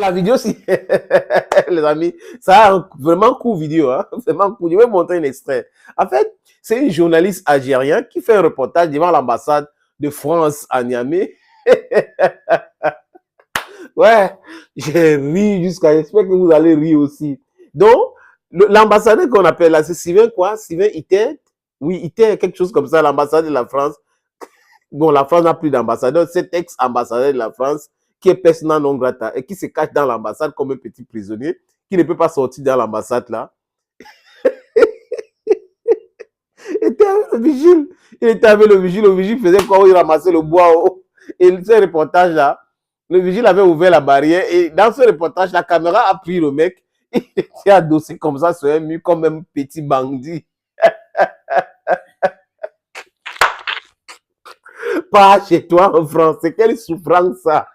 La vidéo, si, les amis, ça a un vraiment court vidéo, hein, vraiment court. Je vais montrer un extrait. En fait, c'est une journaliste algérienne qui fait un reportage devant l'ambassade de France à Niamey. Ouais, j'ai ri jusqu'à, j'espère que vous allez rire aussi. Donc, l'ambassadeur qu'on appelle là, c'est Sylvain quoi? Sylvain Iter? Oui, Iter, quelque chose comme ça, l'ambassade de la France. Bon, la France n'a plus d'ambassadeur, cet ex-ambassadeur de la France qui est persona non grata et qui se cache dans l'ambassade comme un petit prisonnier, qui ne peut pas sortir dans l'ambassade là. Il était avec le vigile. Il était avec le vigile faisait quoi? Il ramassait le bois. Et ce reportage là, le vigile avait ouvert la barrière et dans ce reportage, la caméra a pris le mec. Il était adossé comme ça sur un mur comme un petit bandit. Pas chez toi en France. Quelle souffrance ça.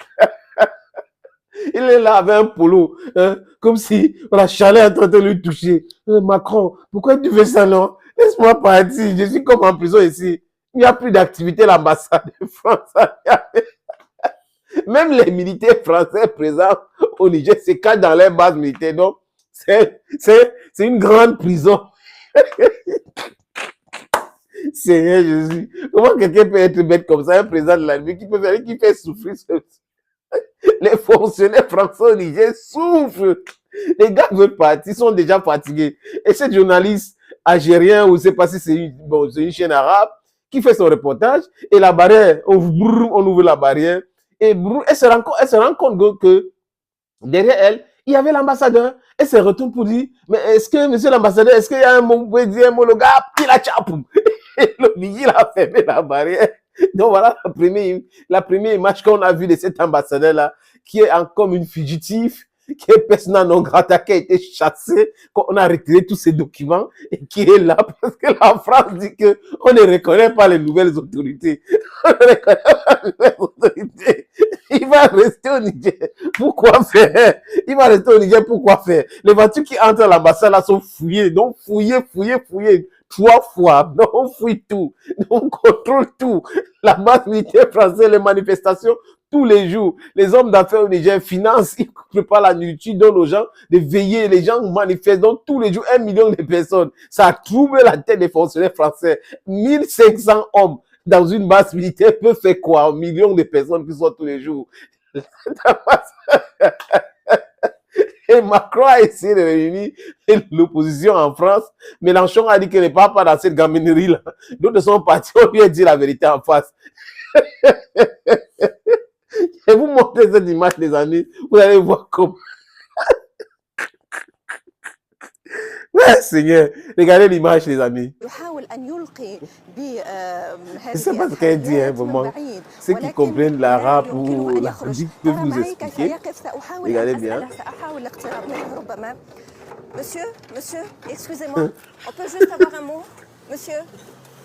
Il est là avec un polo, hein, comme si la chaleur est en train de lui toucher. Macron, pourquoi tu fais ça, non? Laisse-moi partir, je suis comme en prison ici. Il n'y a plus d'activité à l'ambassade de France. Même les militaires français présents au Niger se cachent dans les bases militaires. Donc, c'est une grande prison. Seigneur Jésus, comment quelqu'un peut être bête comme ça, un président de la République qui fait souffrir les fonctionnaires français au Niger souffrent. Les gars veulent partir, ils sont déjà fatigués. Et cette journaliste algérienne, ou je ne sais pas si c'est une chaîne arabe, qui fait son reportage, et la barrière, on ouvre la barrière, et elle se rend compte que derrière elle, il y avait l'ambassadeur. Elle se retourne pour dire, mais est-ce que, monsieur l'ambassadeur, est-ce qu'il y a un mot, vous pouvez dire un mot, le gars, il a tchapoum. Et le vigile a fermé la barrière. Donc voilà la première image qu'on a vue de cet ambassadeur-là, qui est comme une fugitive, qui est persona non grata, qui a été chassé, qu'on a retiré tous ses documents, et qui est là parce que la France dit qu'on ne reconnaît pas les nouvelles autorités. On ne reconnaît pas les nouvelles autorités. Il va rester au Niger. Pourquoi faire? Il va rester au Niger, pourquoi faire? Les voitures qui entrent à l'ambassade là sont fouillées. Donc fouillées. 3 fois. Donc on fouille tout. Donc on contrôle tout. La base militaire française, les manifestations, tous les jours. Les hommes d'affaires au Niger financent, ils préparent la nourriture, donnent aux gens de veiller. Les gens manifestent. Donc tous les jours, 1 million de personnes. Ça a troublé la tête des fonctionnaires français. 1500 hommes dans une base militaire peut faire quoi? 1 million de personnes qui sont tous les jours. Et Macron a essayé de réunir l'opposition en France. Mélenchon a dit qu'il ne part pas dans cette gaminerie-là. D'autres sont partis, on lui a dit la vérité en face. Je vais vous montrer cette image, les amis. Vous allez voir comment. Ouais, Seigneur, regardez l'image, les amis. Je ne sais pas ce qu'elle dit, hein, vraiment. Ceux qui comprennent l'arabe ou l'arabique peuvent vous expliquer. Regardez bien. Monsieur, excusez-moi, on peut juste avoir un mot? Monsieur,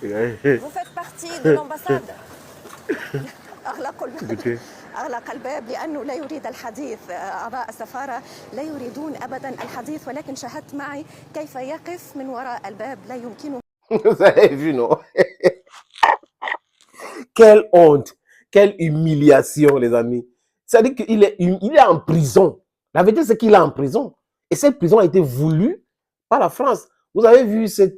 vous faites partie de l'ambassade. أغلق الباب لأنه لا يريد الحديث. أعضاء السفارة لا يريدون أبدا الحديث ولكن شاهدت معي كيف يقف من وراء الباب لا يمكنه. Vous avez vu, non? Quelle honte, quelle humiliation, les amis. C'est-à-dire qu'il est en prison. La vérité, c'est qu'il est en prison. Et cette prison a été voulue par la France. Vous avez vu cette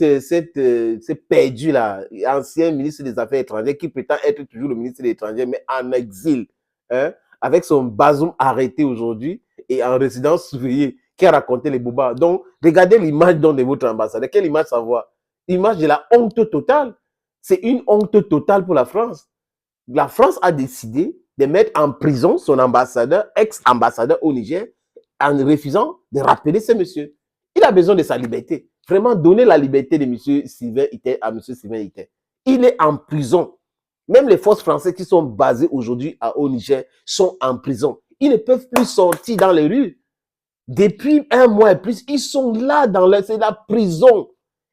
perdu-là, ancien ministre des Affaires étrangères, qui prétend être toujours le ministre des Étrangers, mais en exil, hein, avec son Bazoum arrêté aujourd'hui et en résidence surveillée, qui a raconté les boubas. Donc, regardez l'image de votre ambassadeur. Quelle image ça voit? L'image de la honte totale. C'est une honte totale pour la France. La France a décidé de mettre en prison son ambassadeur, ex-ambassadeur au Niger, en refusant de rappeler ce monsieur. Il a besoin de sa liberté. Vraiment, donner la liberté de M. Sylvain Iter à M. Sylvain Iter. Il est en prison. Même les forces françaises qui sont basées aujourd'hui au Niger sont en prison. Ils ne peuvent plus sortir dans les rues. Depuis 1 mois et plus, ils sont là c'est la prison.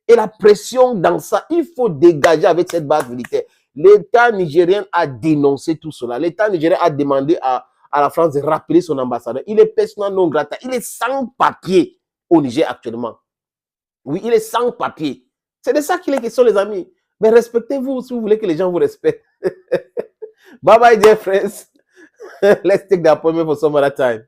Et la pression dans ça, il faut dégager avec cette base militaire. L'État nigérien a dénoncé tout cela. L'État nigérien a demandé à la France de rappeler son ambassadeur. Il est persona non grata. Il est sans papier au Niger actuellement. Oui, il est sans papier. C'est de ça qu'il est question, les amis. Mais respectez-vous si vous voulez que les gens vous respectent. Bye bye, dear friends. Let's take the appointment for some other time.